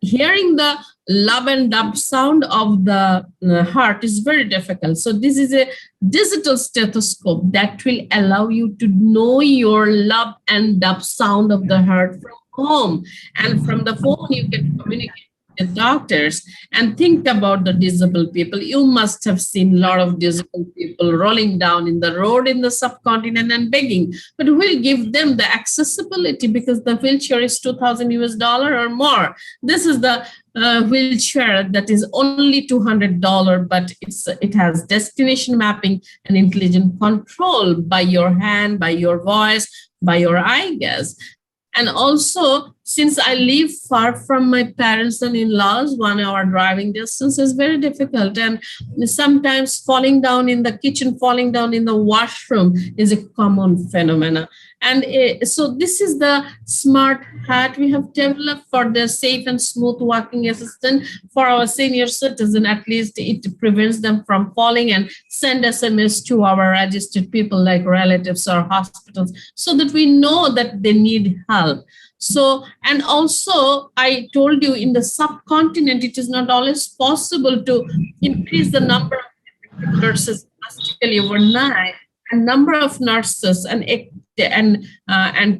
hearing the lub and dub sound of the heart is very difficult. So this is a digital stethoscope that will allow you to know your lub and dub sound of the heart from home. And from the phone, you can communicate doctors. And think about the disabled people. You must have seen a lot of disabled people rolling down in the road in the subcontinent and begging. But we'll give them the accessibility because the wheelchair is 2,000 US dollar or more. This is the wheelchair that is only $200, but it has destination mapping and intelligent control by your hand, by your voice, by your eye gaze. And also, since I live far from my parents and in-laws, 1 hour driving distance is very difficult. And sometimes falling down in the kitchen, falling down in the washroom is a common phenomenon. And so this is the smart hat we have developed for the safe and smooth walking assistant for our senior citizen. At least it prevents them from falling, and send SMS to our registered people like relatives or hospitals so that we know that they need help. So, and also I told you in the subcontinent, it is not always possible to increase the number of nurses drastically overnight. And number of nurses and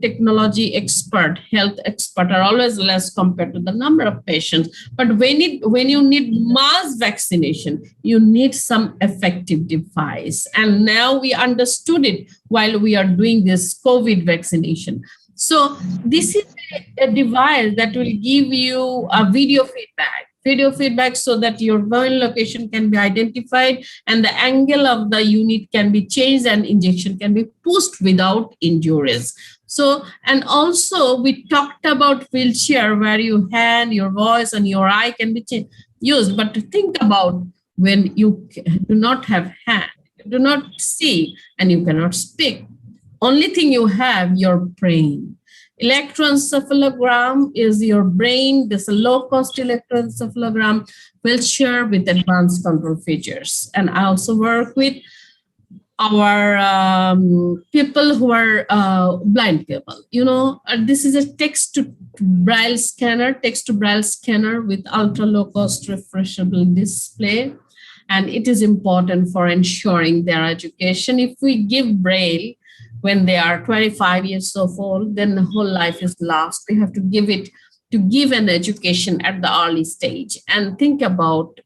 technology expert, health expert are always less compared to the number of patients. But when you need mass vaccination, you need some effective device. And now we understood it while we are doing this COVID vaccination. So this is a device that will give you a video feedback so that your burn location can be identified and the angle of the unit can be changed and injection can be pushed without injuries. So, and also we talked about wheelchair where your hand, your voice, and your eye can be used. But think about when you do not have hand, you do not see, and you cannot speak. Only thing you have, your brain. Electroencephalogram is your brain. This is a low-cost electroencephalogram wheelchair with advanced control features. And I also work with our people who are blind people. You know, this is a text-to-braille scanner with ultra-low-cost refreshable display. And it is important for ensuring their education. If we give braille when they are 25 years old, then the whole life is lost. We have to give an education at the early stage. And think about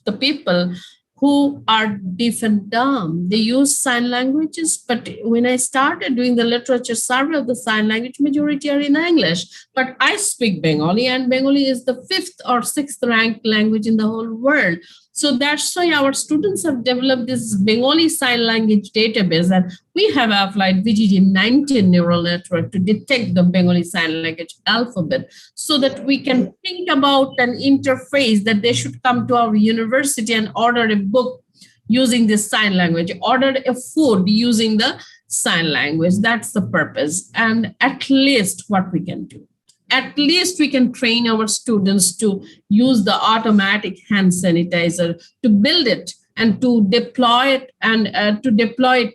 the people who are deaf and dumb. They use sign languages, but when I started doing the literature survey of the sign language, majority are in English. But I speak Bengali, and Bengali is the 5th or 6th ranked language in the whole world. So that's why our students have developed this Bengali Sign Language database, and we have applied VGG19 neural network to detect the Bengali Sign Language alphabet so that we can think about an interface that they should come to our university and order a book using this sign language, order a food using the sign language. That's the purpose. And at least what we can do. At least we can train our students to use the automatic hand sanitizer, to build it and to deploy it and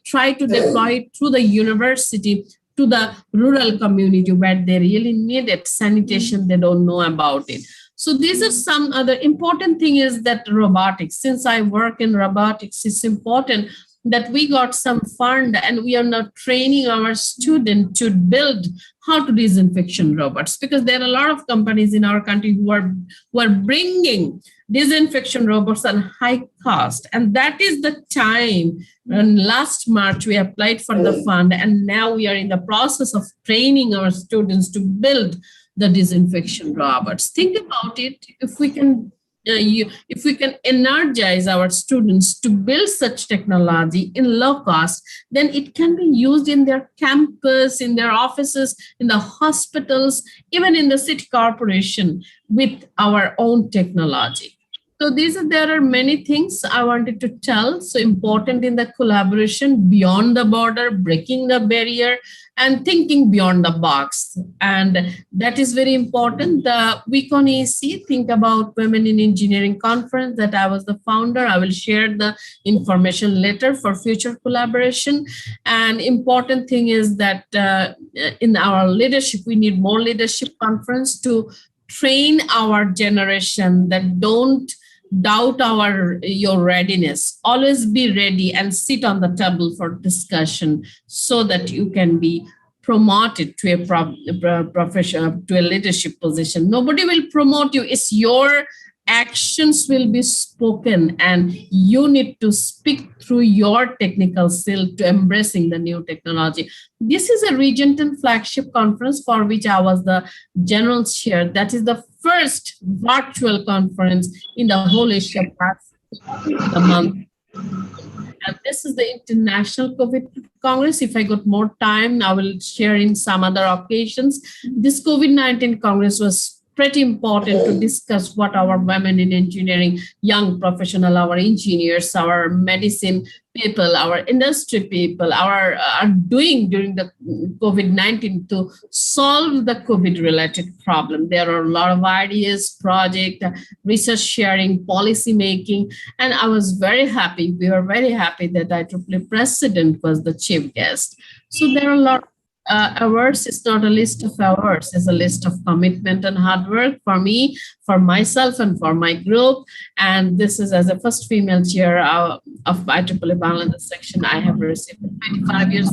try to deploy it through the university to the rural community where they really need it. Sanitation, they don't know about it. So these are some other important thing is that robotics. Since I work in robotics, it's important that we got some fund and we are now training our student to build how to disinfection robots, because there are a lot of companies in our country who are bringing disinfection robots at high cost. And that is the time. And last March, we applied for the fund, and now we are in the process of training our students to build the disinfection robots. Think about it. If we can energize our students to build such technology in low cost, then it can be used in their campus, in their offices, in the hospitals, even in the city corporation with our own technology. So there are many things I wanted to tell. So important in the collaboration beyond the border, breaking the barrier, and thinking beyond the box. And that is very important. The Week on AC, Think About Women in Engineering conference that I was the founder. I will share the information later for future collaboration. And important thing is that in our leadership, we need more leadership conference to train our generation that don't doubt your readiness. Always be ready and sit on the table for discussion so that you can be promoted to a profession, to a leadership position. Nobody will promote you. It's your actions will be spoken, and you need to speak through your technical skill to embracing the new technology. This is a Region 10 flagship conference for which I was the general chair. That is the first virtual conference in the whole Asia Pacific the month. And this is the International COVID Congress. If I got more time, I will share in some other occasions. This COVID-19 Congress was pretty important to discuss what our women in engineering, young professional, our engineers, our medicine people, our industry people are doing during the COVID-19 to solve the COVID-related problem. There are a lot of ideas, project, research sharing, policy making, and I was very happy. We were very happy that IEEE President was the chief guest. So there are a lot of awards. Is not a list of awards, it's a list of commitment and hard work for me, for myself, and for my group. And this is as a first female chair of IEEE Bangladesh section. I have received a 25-year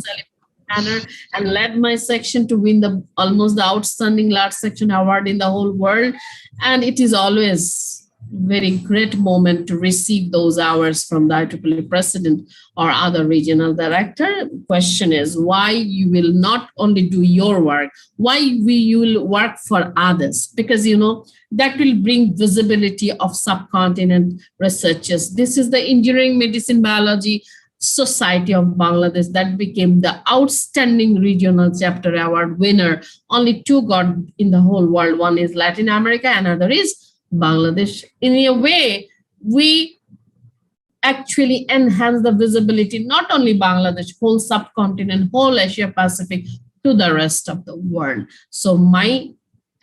honor and led my section to win the almost the outstanding large section award in the whole world. And it is always very great moment to receive those awards from the IEEE President or other regional director. Question is why you will not only do your work, why you will work for others? Because, you know, that will bring visibility of subcontinent researchers. This is the Engineering Medicine Biology Society of Bangladesh that became the outstanding regional chapter award winner. Only two got in the whole world. One is Latin America, another is Bangladesh. In a way, we actually enhance the visibility, not only Bangladesh, whole subcontinent, whole Asia Pacific, to the rest of the world. So my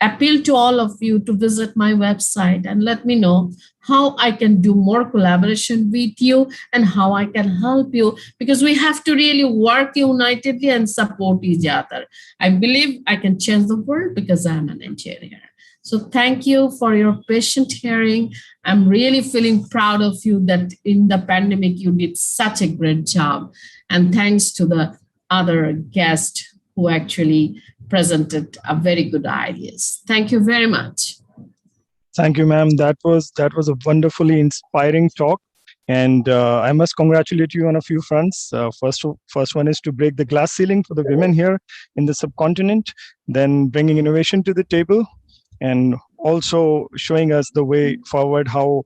appeal to all of you to visit my website and let me know how I can do more collaboration with you and how I can help you, because we have to really work unitedly and support each other. I believe I can change the world because I'm an engineer. So thank you for your patient hearing. I'm really feeling proud of you that in the pandemic, you did such a great job. And thanks to the other guests who actually presented a very good ideas. Thank you very much. Thank you, ma'am. That was a wonderfully inspiring talk. And I must congratulate you on a few fronts. First one is to break the glass ceiling for the women here in the subcontinent, then bringing innovation to the table, and also showing us the way forward, how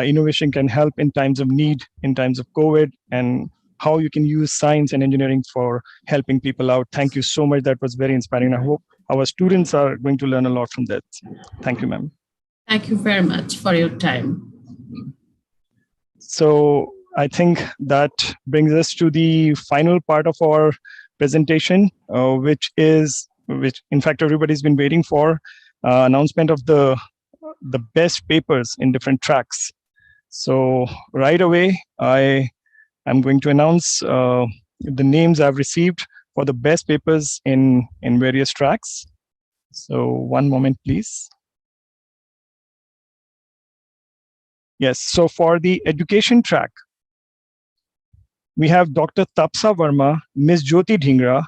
innovation can help in times of need, in times of COVID, and how you can use science and engineering for helping people out. Thank you so much. That was very inspiring. I hope our students are going to learn a lot from that. Thank you, ma'am. Thank you very much for your time. So I think that brings us to the final part of our presentation, which in fact everybody's been waiting for. Announcement of the best papers in different tracks. So right away, I am going to announce the names I've received for the best papers in various tracks. So one moment, please. Yes, so for the education track, we have Dr. Tapsa Verma, Ms. Jyoti Dhingra,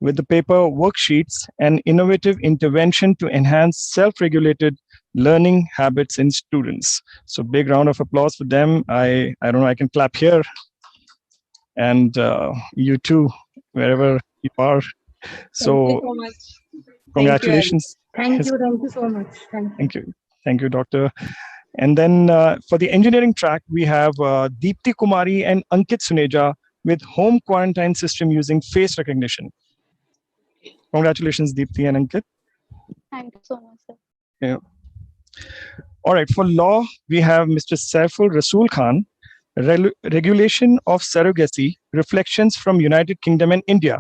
with the paper Worksheets, an innovative intervention to enhance self-regulated learning habits in students. So big round of applause for them. I don't know, I can clap here. And you too, wherever you are. So, thank you so much. Congratulations. Thank you so much. Thank you, Doctor. And then for the engineering track, we have Deepthi Kumari and Ankit Suneja with home quarantine system using face recognition. Congratulations, Deepthi and Ankit. Thank you so much, sir. Yeah. All right, for law, we have Mr. Saiful Rasool Khan, Regulation of Surrogacy, Reflections from United Kingdom and India.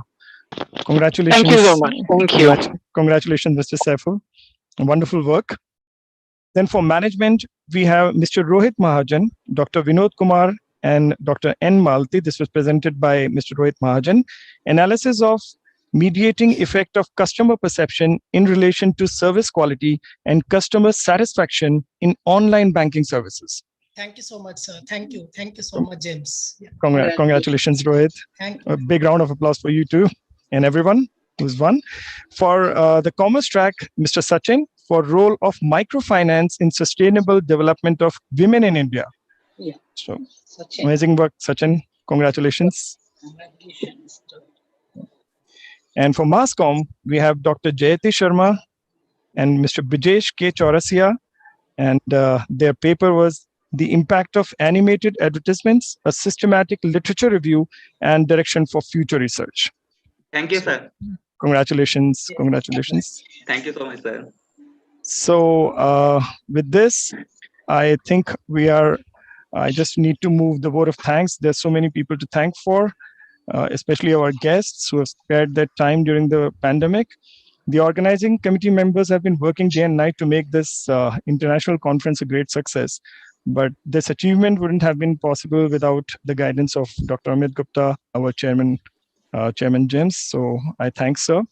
Congratulations. Thank you so much. Thank you. Congratulations, Mr. Saiful. Wonderful work. Then for management, we have Mr. Rohit Mahajan, Dr. Vinod Kumar, and Dr. N. Malti. This was presented by Mr. Rohit Mahajan. Analysis of mediating effect of customer perception in relation to service quality and customer satisfaction in online banking services. Thank you so much, sir. Thank you. Thank you so much, James. Congratulations, Rohit. Thank you. A big round of applause for you too and everyone. who's one. For the commerce track, Mr. Sachin, for role of microfinance in sustainable development of women in India. Yeah. So Sachin. amazing work, Sachin. Congratulations. Congratulations. And for mass comm, we have Dr. Jayati Sharma and Mr. Bijesh K. Chaurasia. And their paper was The Impact of Animated Advertisements, a Systematic Literature Review and Direction for Future Research. Thank you, sir. Congratulations. Congratulations. Thank you so much, sir. So with this, I think I just need to move the vote of thanks. There's so many people to thank for, especially our guests who have spared their time during the pandemic. The organizing committee members have been working day and night to make this international conference a great success. But this achievement wouldn't have been possible without the guidance of Dr. Amit Gupta, our chairman, JIMS. So I thank sir.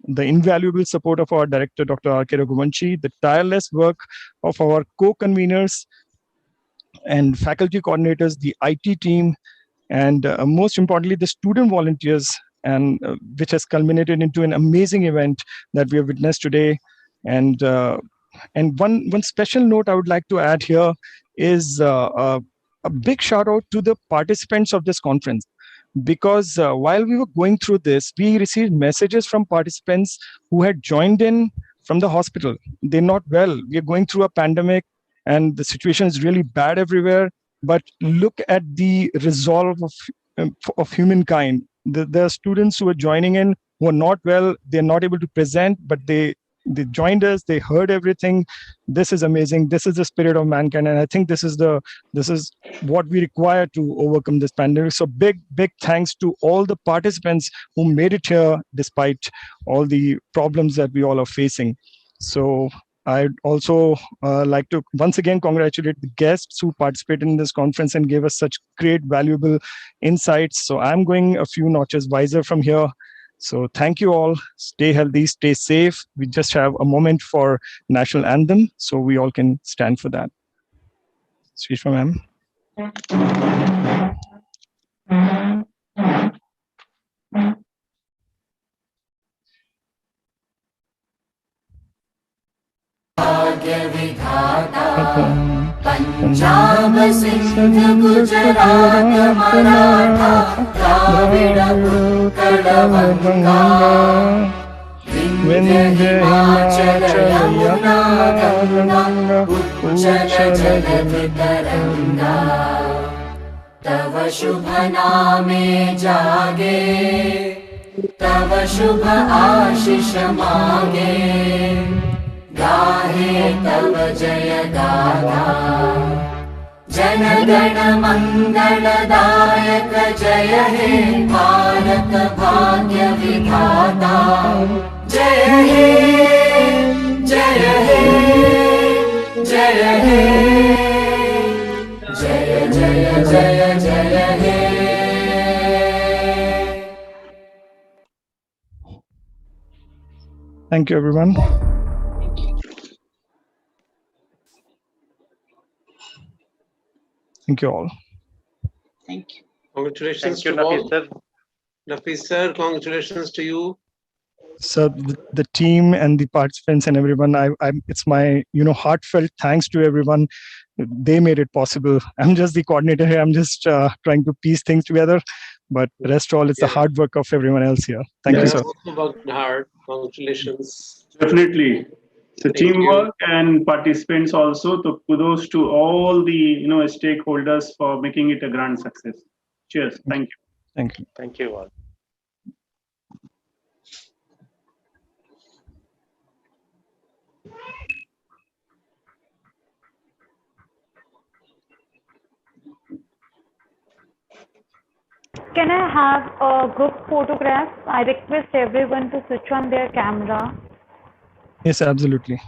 The invaluable support of our director, Dr. R.K. Raghuvanshi, the tireless work of our co-conveners and faculty coordinators, the IT team, and most importantly, the student volunteers, and which has culminated into an amazing event that we have witnessed today. And one special note I would like to add here is a big shout out to the participants of this conference, because while we were going through this, we received messages from participants who had joined in from the hospital. They're not well. We are going through a pandemic and the situation is really bad everywhere. But look at the resolve of humankind. There are students who are joining in who are not well. They're not able to present, but they joined us. They heard everything. This is amazing. This is the spirit of mankind, and I think this is what we require to overcome this pandemic. So big thanks to all the participants who made it here despite all the problems that we all are facing. So I'd also like to once again congratulate the guests who participated in this conference and gave us such great, valuable insights. So I'm going a few notches wiser from here. So thank you all. Stay healthy, stay safe. We just have a moment for national anthem, so we all can stand for that. Srishma ma'am. Punjab Sindh Gujarat Maratha Dravida Utkal Ganga Vindhya Himachal Yamuna Ganga उच्चल जलधि तरंगा तव शुभ नामे जागे तव शुभ आशीष मागे गाहे तव जय गाथा जन गण मंगलदायक जय हे भारत भाग्य विधाता जय हे जय हे जय हे जय जय जय जय हे Thank you everyone. Thank you all. Thank you. Congratulations to all. Nafis sir, congratulations to you. So the team and the participants and everyone, it's my heartfelt thanks to everyone. They made it possible. I'm just the coordinator here. I'm just trying to piece things together. But the rest all, it's the hard work of everyone else here. Thank you, sir. Also worked hard. Congratulations. Definitely. So teamwork and participants also. So kudos to all the stakeholders for making it a grand success. Cheers. Thank you. Thank you. Thank you all. Can I have a group photograph? I request everyone to switch on their camera. Yes, absolutely.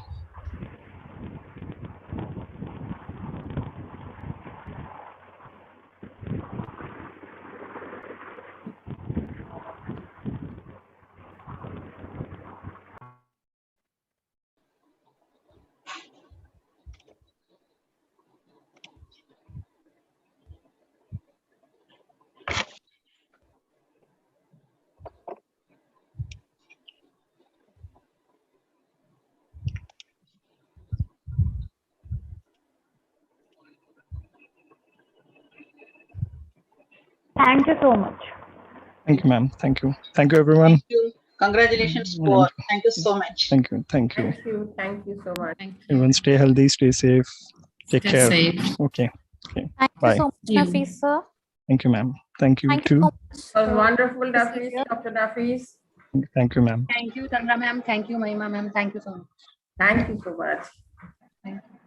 Thank you so much. Thank you, ma'am. Thank you. Thank you, everyone. Thank you. Congratulations to all. Thank you so much. Thank you. Thank you. Thank you. Thank you so much. Everyone stay healthy, stay safe. Take Stay care. safe. Okay. Okay. Thank Bye. you so much, Nafis, sir. Thank you, ma'am. Thank you Thank you too. so much. It was wonderful, Nafis, Dr. Nafis. Thank you, ma'am. Thank you, Chandra ma'am. Thank you, Mahima ma'am. Thank you so much. Thank you so much. Thank you.